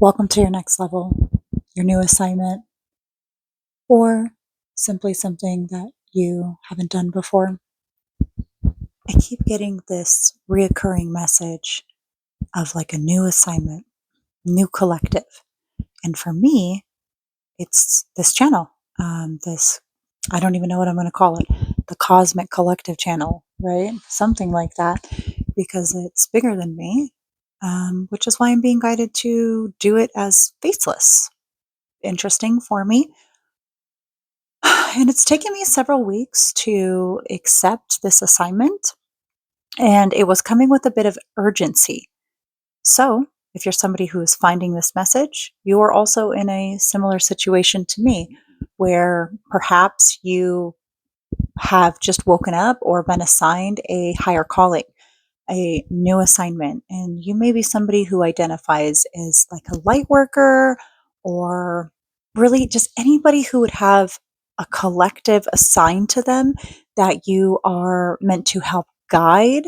Welcome to your next level, your new assignment, or simply something that you haven't done before. I keep getting this reoccurring message of like a new assignment, new collective. And for me, it's this channel, this, I don't even know what I'm going to call it, the Cosmic Collective channel, right? Something like that, because it's bigger than me, which is why I'm being guided to do it as faceless. Interesting for me. And it's taken me several weeks to accept this assignment, and it was coming with a bit of urgency. So, if you're somebody who is finding this message, you are also in a similar situation to me, where perhaps you have just woken up or been assigned a higher calling, a new assignment, and you may be somebody who identifies as like a light worker, or really just anybody who would have a collective assigned to them that you are meant to help guide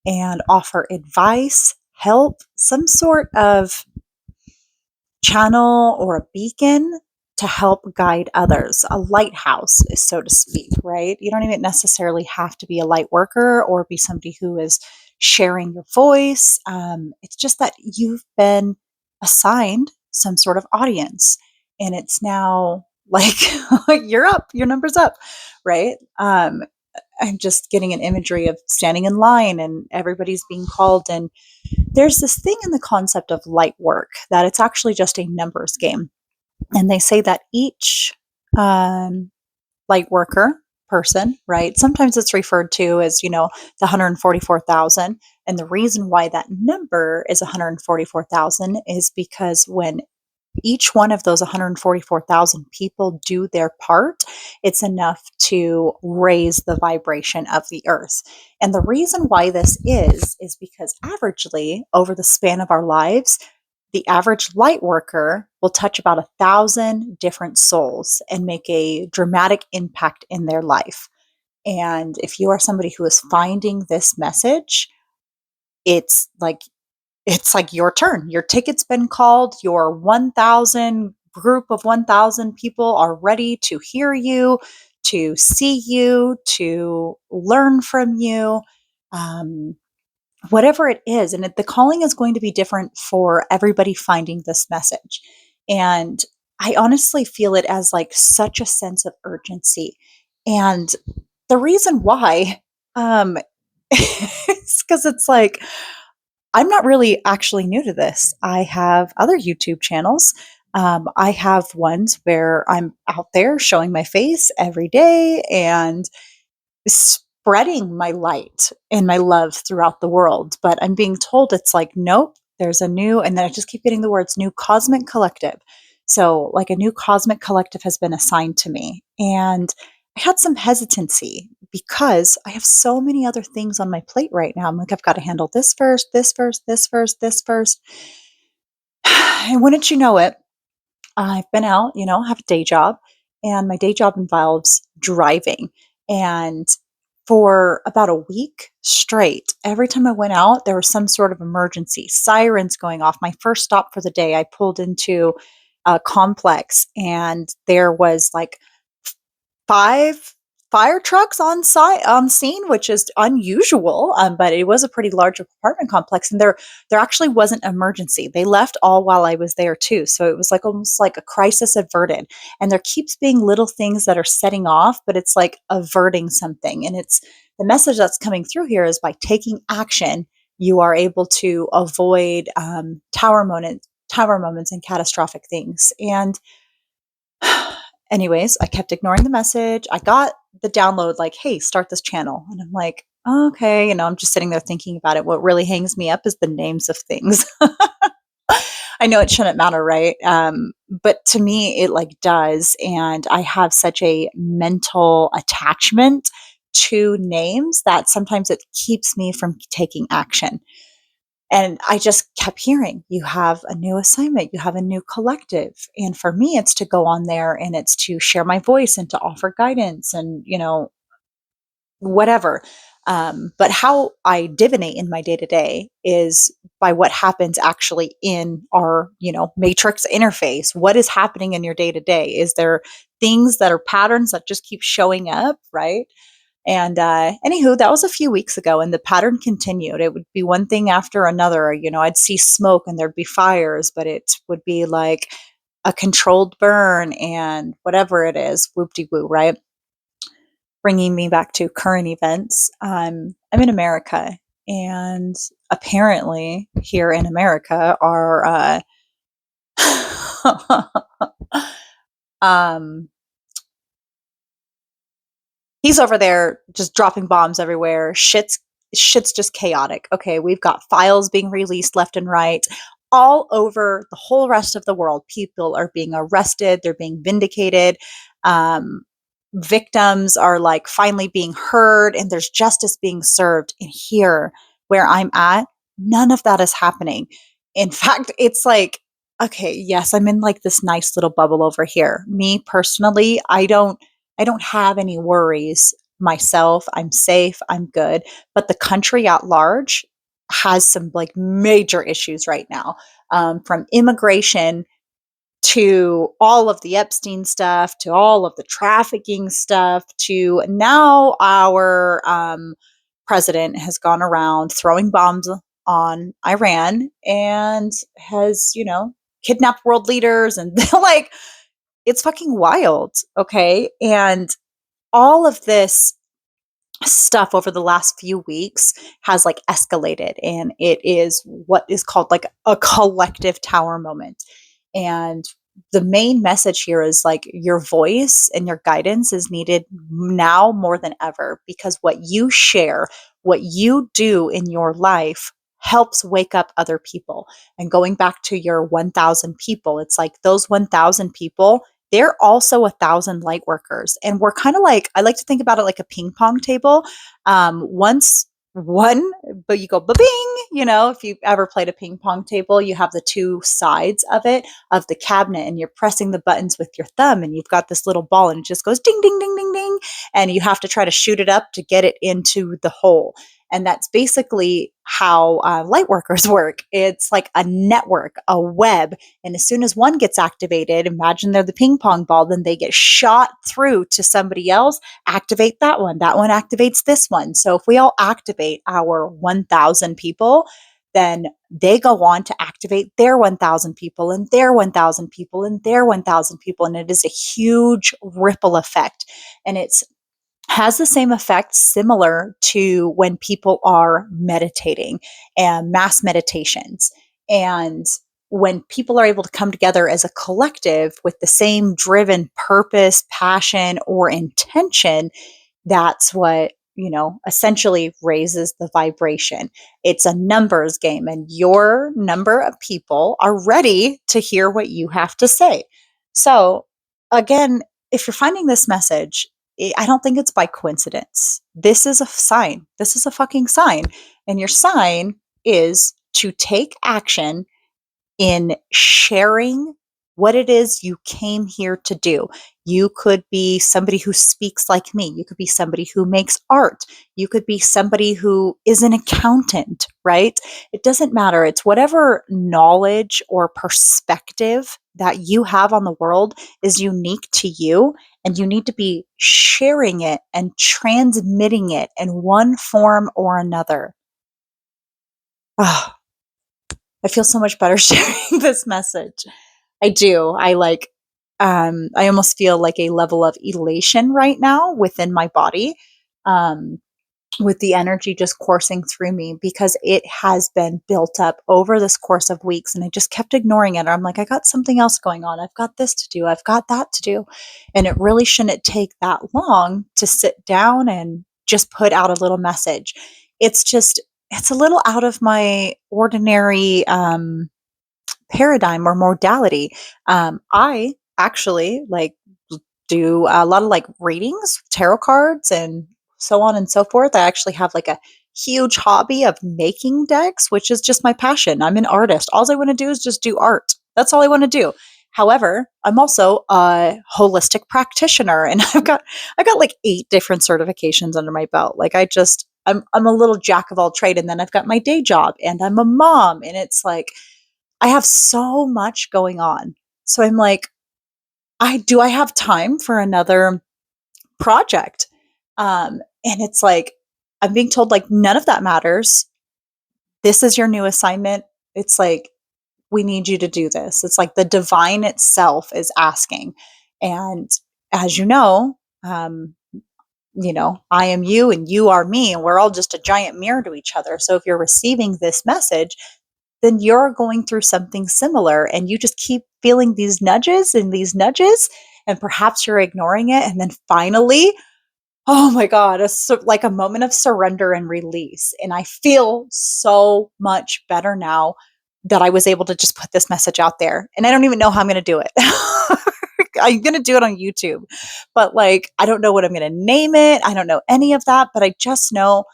and offer advice, help, some sort of channel or a beacon to help guide others, a lighthouse, so to speak, right? You don't even necessarily have to be a light worker or be somebody who is sharing your voice. It's just that you've been assigned some sort of audience, and it's now like you're up, your number's up, right? I'm just getting an imagery of standing in line and everybody's being called. And there's this thing in the concept of light work that it's actually just a numbers game. And they say that each um, light worker person, right? Sometimes it's referred to as, the 144,000. And the reason why that number is 144,000 is because when each one of those 144,000 people do their part, it's enough to raise the vibration of the earth. And the reason why this is because averagely over the span of our lives, the average light worker will touch about 1,000 different souls and make a dramatic impact in their life. And if you are somebody who is finding this message, it's like your turn. Your ticket's been called. Your 1,000 group of 1,000 people are ready to hear you, to see you, to learn from you. Um, Whatever it is. And the calling is going to be different for everybody finding this message. And I honestly feel it as like such a sense of urgency. And the reason why is because it's like, I'm not really actually new to this. I have other YouTube channels. I have ones where I'm out there showing my face every day and spreading my light and my love throughout the world. But I'm being told it's like, nope, there's a new, and then I just keep getting the words new cosmic collective. So, like, a new cosmic collective has been assigned to me. And I had some hesitancy because I have so many other things on my plate right now. I'm like, I've got to handle this first, this first, this first, this first. And wouldn't you know it, I've been out, have a day job, and my day job involves driving. And for about a week straight, every time I went out, there was some sort of emergency, sirens going off. My first stop for the day, I pulled into a complex, and there was like 5 fire trucks on scene, which is unusual, but it was a pretty large apartment complex, and there actually wasn't emergency. They left all while I was there too, so it was like almost like a crisis averted. And there keeps being little things that are setting off, but it's like averting something. And it's the message that's coming through here is by taking action, you are able to avoid tower moments and catastrophic things. And anyways, I kept ignoring the message. I got the download like, hey, start this channel. And I'm like, okay, I'm just sitting there thinking about it. What really hangs me up is the names of things. I know it shouldn't matter, right? But to me, it like does. And I have such a mental attachment to names that sometimes it keeps me from taking action. And I just kept hearing, you have a new assignment, you have a new collective. And for me, it's to go on there and it's to share my voice and to offer guidance and, whatever. But how I divinate in my day to day is by what happens actually in our, matrix interface. What is happening in your day to day? Is there things that are patterns that just keep showing up, right? And anywho, that was a few weeks ago, and the pattern continued. It would be one thing after another. I'd see smoke and there'd be fires, but it would be like a controlled burn and whatever it is, whoop de woo, right? Bringing me back to current events. I'm in America, and apparently here in America are um, he's over there just dropping bombs everywhere. Shit's just chaotic. Okay, we've got files being released left and right. All over the whole rest of the world, people are being arrested, they're being vindicated. Um, Victims are like finally being heard and there's justice being served. And here where I'm at, none of that is happening. In fact, it's like, okay, yes, I'm in like this nice little bubble over here. Me personally, I don't have any worries myself. I'm safe. I'm good. But the country at large has some like major issues right now, from immigration to all of the Epstein stuff, to all of the trafficking stuff, to now our president has gone around throwing bombs on Iran and has, kidnapped world leaders and like it's fucking wild. Okay. And all of this stuff over the last few weeks has like escalated, and it is what is called like a collective tower moment. And the main message here is like your voice and your guidance is needed now more than ever, because what you share, what you do in your life helps wake up other people. And going back to your 1,000 people, it's like those 1,000 people, they're also 1,000 light workers. And we're kind of like, I like to think about it like a ping pong table. Once one, but you go ba-bing, if you've ever played a ping pong table, you have the two sides of it, of the cabinet, and you're pressing the buttons with your thumb, and you've got this little ball, and it just goes ding, ding, ding, ding, ding. And you have to try to shoot it up to get it into the hole. And that's basically how light workers work. It's like a network, a web. And as soon as one gets activated, imagine they're the ping pong ball, then they get shot through to somebody else, activate that one. That one activates this one. So if we all activate our 1,000 people, then they go on to activate their 1,000 people and their 1,000 people and their 1,000 people. And it is a huge ripple effect. And it's has the same effect similar to when people are meditating and mass meditations. And when people are able to come together as a collective with the same driven purpose, passion, or intention, that's what, essentially raises the vibration. It's a numbers game, and your number of people are ready to hear what you have to say. So, again, if you're finding this message, I don't think it's by coincidence. This is a sign. This is a fucking sign. And your sign is to take action in sharing what it is you came here to do. You could be somebody who speaks like me. You could be somebody who makes art. You could be somebody who is an accountant, right? It doesn't matter. It's whatever knowledge or perspective that you have on the world is unique to you. And you need to be sharing it and transmitting it in one form or another. Oh, I feel so much better sharing this message. I do. I almost feel like a level of elation right now within my body, um, with the energy just coursing through me, because it has been built up over this course of weeks and I just kept ignoring it. I'm like, I got something else going on. I've got this to do. I've got that to do. And it really shouldn't take that long to sit down and just put out a little message. It's a little out of my ordinary, paradigm or modality. I actually like do a lot of like readings, tarot cards, and so on and so forth. I actually have like a huge hobby of making decks, which is just my passion. I'm an artist. All I want to do is just do art. That's all I want to do. However, I'm also a holistic practitioner and I got like 8 different certifications under my belt. Like I'm a little jack of all trade, and then I've got my day job and I'm a mom, and it's like I have so much going on. So I'm like, I have time for another project? And it's like I'm being told like none of that matters. This is your new assignment. It's like we need you to do this. It's like the divine itself is asking. And as I am you and you are me, and we're all just a giant mirror to each other. So if you're receiving this message, then you're going through something similar and you just keep feeling these nudges and these nudges, and perhaps you're ignoring it. And then finally, oh my God, like a moment of surrender and release. And I feel so much better now that I was able to just put this message out there. And I don't even know how I'm going to do it. I'm going to do it on YouTube, but like, I don't know what I'm going to name it. I don't know any of that, but I just know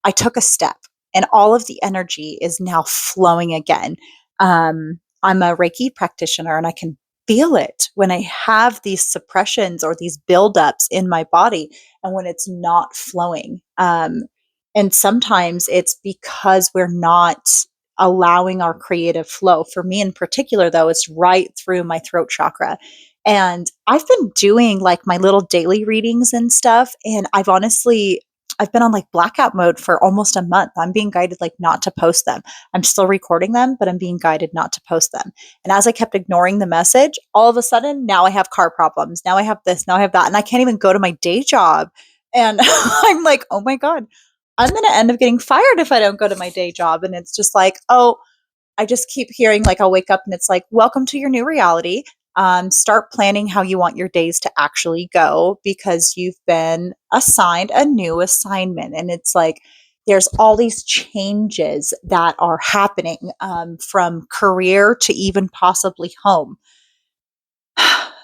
I took a step and all of the energy is now flowing again. I'm a Reiki practitioner and I can feel it when I have these suppressions or these buildups in my body and when it's not flowing. And sometimes it's because we're not allowing our creative flow. For me in particular, though, it's right through my throat chakra. And I've been doing like my little daily readings and stuff. And I've been on like blackout mode for almost a month. I'm being guided like not to post them. I'm still recording them, but I'm being guided not to post them. And as I kept ignoring the message, all of a sudden now I have car problems. Now I have this, now I have that. And I can't even go to my day job. And I'm like, oh my God, I'm going to end up getting fired if I don't go to my day job. And it's just like, oh, I just keep hearing, like, I'll wake up and it's like, welcome to your new reality. Start planning how you want your days to actually go because you've been assigned a new assignment. And it's like, there's all these changes that are happening from career to even possibly home.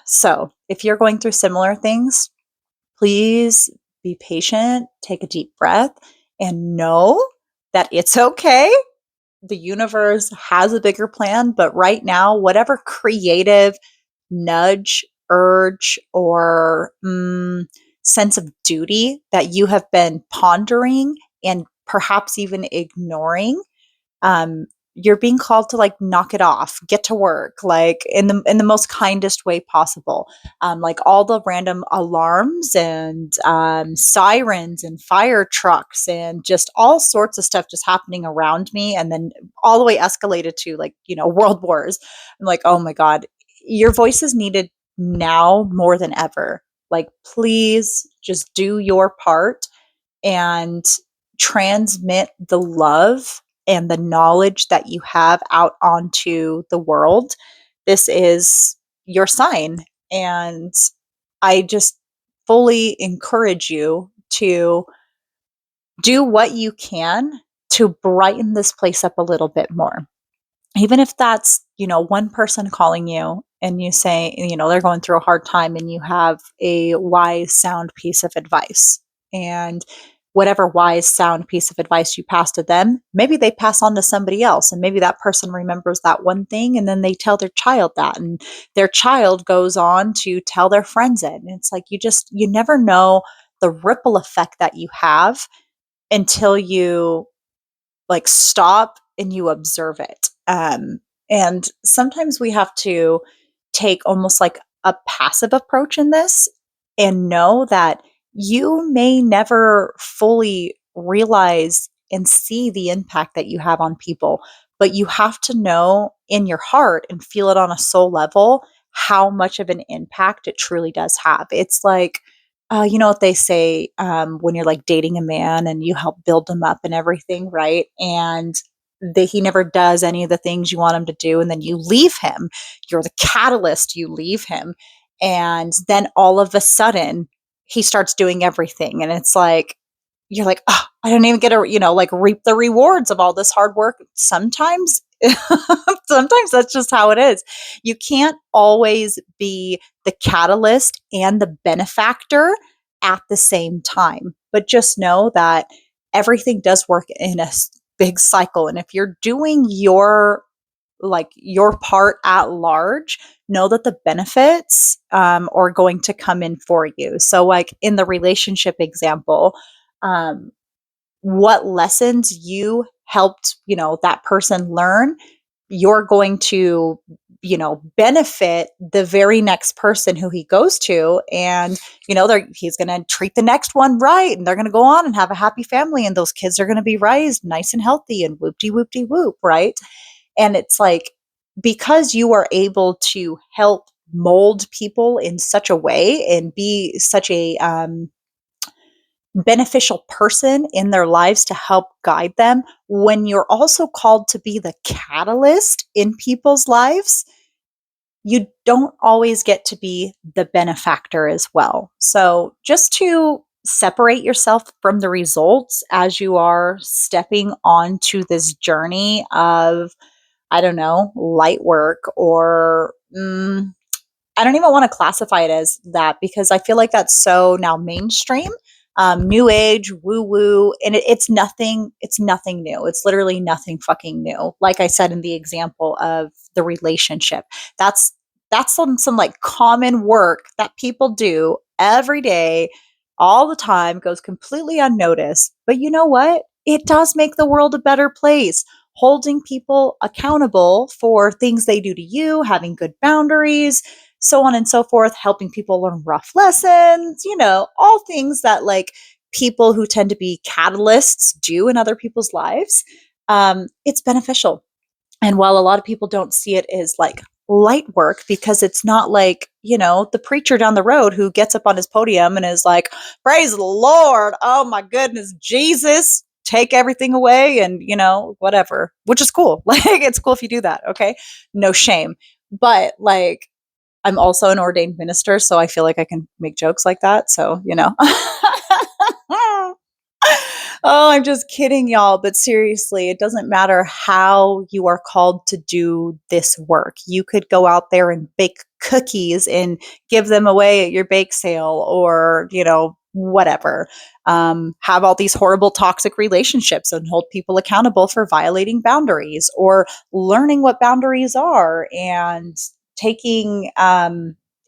So if you're going through similar things, please be patient, take a deep breath, and know that it's okay. The universe has a bigger plan, but right now, whatever creative nudge, urge, or sense of duty that you have been pondering and perhaps even ignoring, um, you're being called to like knock it off, get to work, like in the most kindest way possible. Like all the random alarms and sirens and fire trucks and just all sorts of stuff just happening around me, and then all the way escalated to like world wars. I'm like, oh my God, your voice is needed now more than ever. Like, please just do your part and transmit the love and the knowledge that you have out onto the world. This is your sign. And I just fully encourage you to do what you can to brighten this place up a little bit more. Even if that's, one person calling you and you say, they're going through a hard time and you have a wise, sound piece of advice. And whatever wise, sound piece of advice you pass to them, maybe they pass on to somebody else. And maybe that person remembers that one thing and then they tell their child that. And their child goes on to tell their friends it. And it's like you never know the ripple effect that you have until you like stop and you observe it. And sometimes we have to take almost like a passive approach in this and know that you may never fully realize and see the impact that you have on people, but you have to know in your heart and feel it on a soul level how much of an impact it truly does have. It's like, you know what they say when you're like dating a man and you help build him up and everything, right? And he never does any of the things you want him to do, and then you leave him. You're the catalyst. You leave him, and then all of a sudden he starts doing everything, and it's like you're like, oh, I don't even get to like reap the rewards of all this hard work. Sometimes, sometimes that's just how it is. You can't always be the catalyst and the benefactor at the same time. But just know that everything does work in a big cycle. And if you're doing your like your part at large, know that the benefits are going to come in for you. So, like in the relationship example, um, what lessons you helped, that person learn, you're going to, benefit the very next person who he goes to. And, he's going to treat the next one right. And they're going to go on and have a happy family. And those kids are going to be raised nice and healthy and whoop-de whoop-de whoop. Right. And it's like, because you are able to help mold people in such a way and be such a, beneficial person in their lives to help guide them, when you're also called to be the catalyst in people's lives, you don't always get to be the benefactor as well. So, just to separate yourself from the results as you are stepping onto this journey of, I don't know, light work or I don't even want to classify it as that because I feel like that's so now mainstream, new age, woo woo, and it's nothing. It's nothing new. It's literally nothing fucking new. Like I said in the example of the relationship, that's some like common work that people do every day, all the time, goes completely unnoticed. But you know what? It does make the world a better place. Holding people accountable for things they do to you, having good boundaries, so on and so forth, helping people learn rough lessons, all things that like people who tend to be catalysts do in other people's lives. It's beneficial. And while a lot of people don't see it as like light work, because it's not like, the preacher down the road who gets up on his podium and is like, praise the Lord. Oh my goodness, Jesus, take everything away and, whatever, which is cool. Like, it's cool if you do that. Okay. No shame. But like, I'm also an ordained minister, so I feel like I can make jokes like that. So, Oh, I'm just kidding, y'all. But seriously, it doesn't matter how you are called to do this work. You could go out there and bake cookies and give them away at your bake sale or, whatever. Have all these horrible toxic relationships and hold people accountable for violating boundaries or learning what boundaries are and taking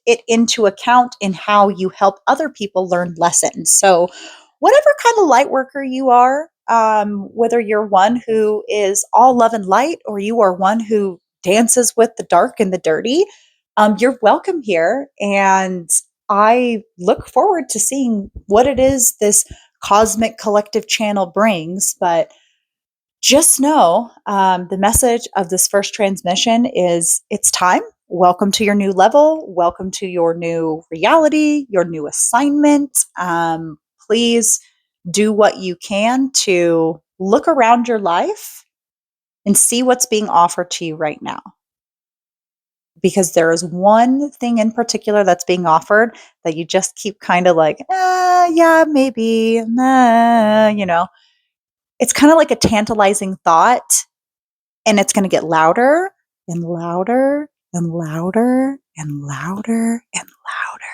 it into account in how you help other people learn lessons. So, whatever kind of light worker you are, whether you're one who is all love and light or you are one who dances with the dark and the dirty, you're welcome here. And I look forward to seeing what it is this cosmic collective channel brings. But just know the message of this first transmission is it's time. Welcome to your new level. Welcome to your new reality, your new assignment. Please do what you can to look around your life and see what's being offered to you right now. Because there is one thing in particular that's being offered that you just keep kind of like, yeah, maybe, It's kind of like a tantalizing thought, and it's going to get louder and louder and louder and louder and louder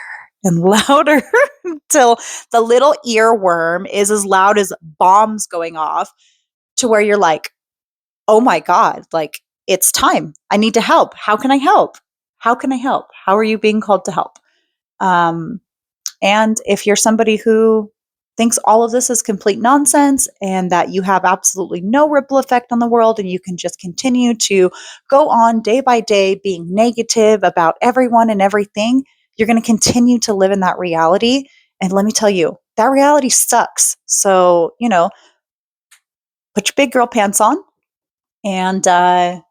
and louder until the little earworm is as loud as bombs going off to where you're like, oh my God, like it's time. I need to help. How can I help? How can I help? How are you being called to help? Um, and if you're somebody who thinks all of this is complete nonsense and that you have absolutely no ripple effect on the world and you can just continue to go on day by day being negative about everyone and everything, you're going to continue to live in that reality. And let me tell you, that reality sucks. So, put your big girl pants on and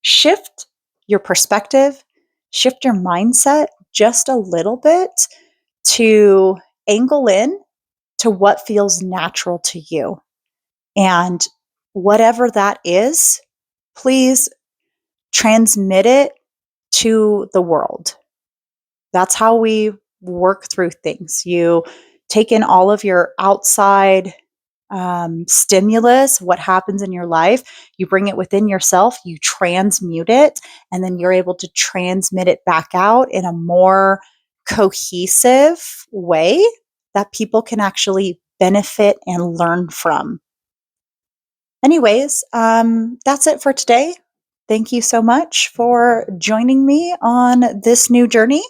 shift your perspective, shift your mindset just a little bit to angle in to what feels natural to you. And whatever that is, please transmit it to the world. That's how we work through things. You take in all of your outside stimulus, what happens in your life, you bring it within yourself, you transmute it, and then you're able to transmit it back out in a more cohesive way that people can actually benefit and learn from. Anyways, that's it for today. thank you so much for joining me on this new journey.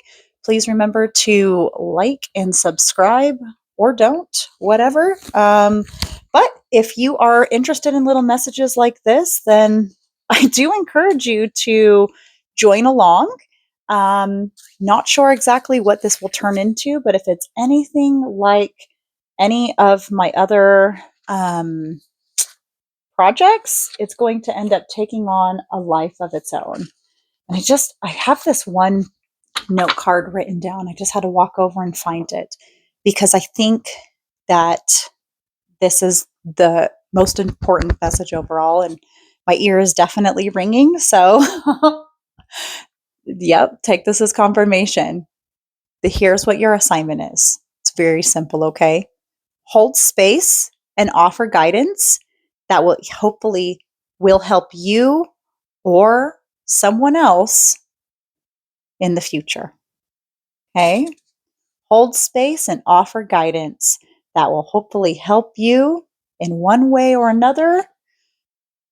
Please remember to like and subscribe or don't, whatever. But if you are interested in little messages like this, then I do encourage you to join along. Um, Not sure exactly what this will turn into, but if it's anything like any of my other projects, it's going to end up taking on a life of its own. And I have this one note card written down. I just had to walk over and find it because I think that this is the most important message overall. And my ear is definitely ringing. So, yep, take this as confirmation. Here's what your assignment is. It's very simple, okay? Hold space and offer guidance that will hopefully will help you or someone else in the future. Okay? Hold space and offer guidance that will hopefully help you in one way or another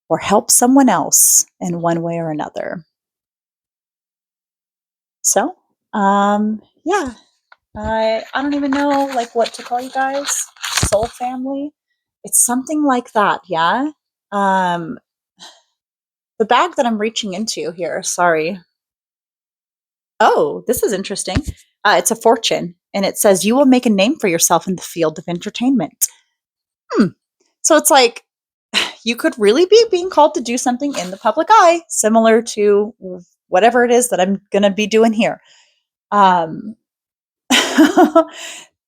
or help someone else in one way or another. So, yeah, I don't even know like what to call you guys. Soul family. It's something like that, yeah. Um, the bag that I'm reaching into here, sorry. Oh, this is interesting. It's a fortune, and it says you will make a name for yourself in the field of entertainment. Hmm. So it's like you could really be being called to do something in the public eye, similar to whatever it is that I'm going to be doing here. Um,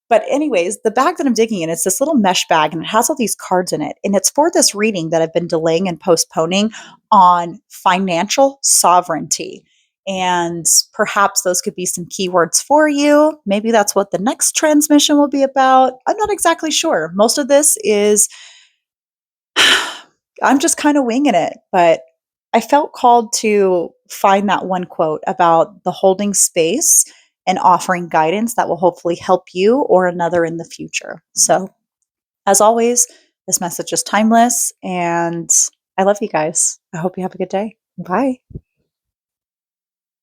But anyways, the bag that I'm digging in, it's this little mesh bag and it has all these cards in it. And it's for this reading that I've been delaying and postponing on financial sovereignty. And perhaps those could be some keywords for you. Maybe that's what the next transmission will be about. I'm not exactly sure. Most of this is I'm just kind of winging it, but I felt called to find that one quote about the holding space and offering guidance that will hopefully help you or another in the future. So, as always, this message is timeless and I love you guys. I hope you have a good day. Bye.